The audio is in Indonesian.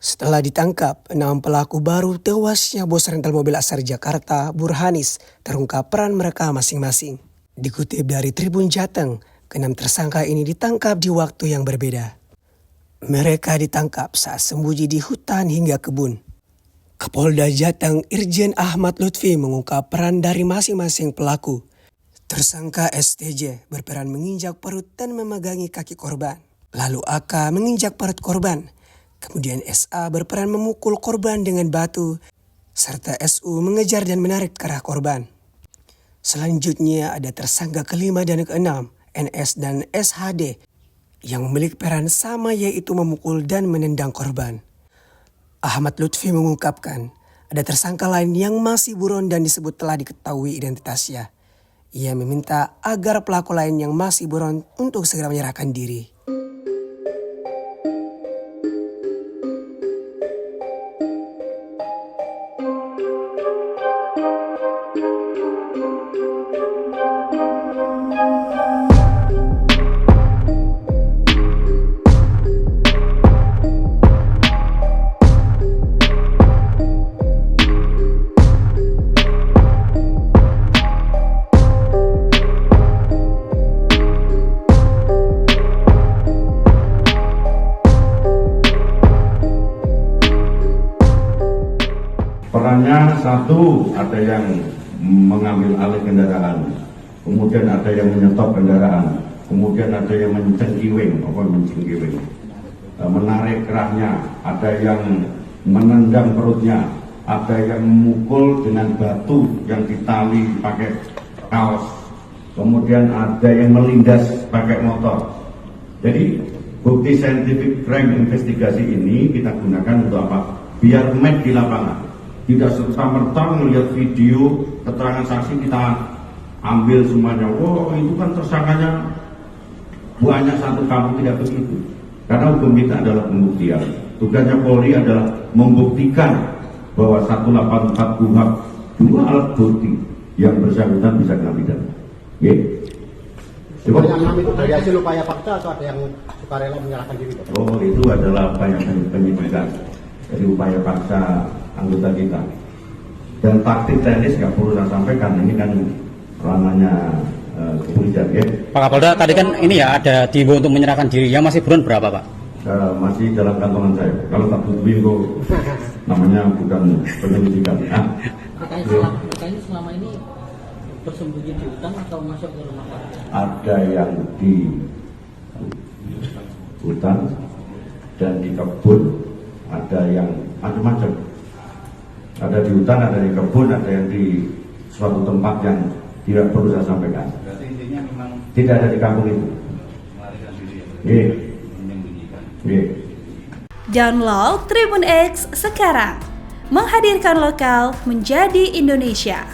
Setelah ditangkap, 6 pelaku baru tewasnya bos rental mobil asal Jakarta, Burhanis, terungkap peran mereka masing-masing. Dikutip dari Tribun Jateng, ke-6 tersangka ini ditangkap di waktu yang berbeda. Mereka ditangkap saat sembunyi di hutan hingga kebun. Kapolda Jateng Irjen Ahmad Lutfi mengungkap peran dari masing-masing pelaku. Tersangka STJ berperan menginjak perut dan memegangi kaki korban. Lalu AK menginjak perut korban. Kemudian SA berperan memukul korban dengan batu, serta SU mengejar dan menarik ke arah korban. Selanjutnya ada tersangka kelima dan keenam, NS dan SHD, yang memiliki peran sama yaitu memukul dan menendang korban. Ahmad Lutfi mengungkapkan, ada tersangka lain yang masih buron dan disebut telah diketahui identitasnya. Ia meminta agar pelaku lain yang masih buron untuk segera menyerahkan diri. Perannya satu, ada yang mengambil alih kendaraan, kemudian ada yang menyetop kendaraan, kemudian ada yang mencengkiwing, menarik kerahnya, ada yang menendang perutnya, ada yang memukul dengan batu yang ditali pakai kaos, kemudian ada yang melindas pakai motor. Jadi bukti scientific crime investigasi ini kita gunakan untuk apa? Biar match di lapangan. Tidak serta-merta melihat video keterangan saksi kita ambil semuanya. Wow, itu kan tersangkanya banyak satu kampung, tidak begitu. Karena hukum kita adalah pembuktian. Tugasnya Polri adalah membuktikan bahwa 184 KUHP 2 alat bukti yang bersangkutan bisa kena pidana. Yang 6 itu dari hasil upaya paksa atau ada yang sukarela menyerahkan diri? Oh, itu adalah upaya penyidikan dari upaya paksa anggota kita. Dan taktik teknis nggak perlu saya sampaikan, ini kan ranahnya kepolisian. Pak Kapolda, tadi kan ini ya ada diimbau untuk menyerahkan diri. Yang masih buron berapa, Pak? Masih dalam kantongan saya. Kalau tak butuh namanya bukan penyelidikan. Katanya selama ini bersembunyi di hutan atau masuk ke rumah Pak? Ada yang di hutan dan di kebun, ada yang macam-macam. Ada di hutan, ada di kebun, ada yang di suatu tempat yang tidak perlu saya sampaikan. Berarti intinya memang tidak ada di kampung itu. melarikan diri ya, menyembunyikan. Download Tribun X sekarang, menghadirkan lokal menjadi Indonesia.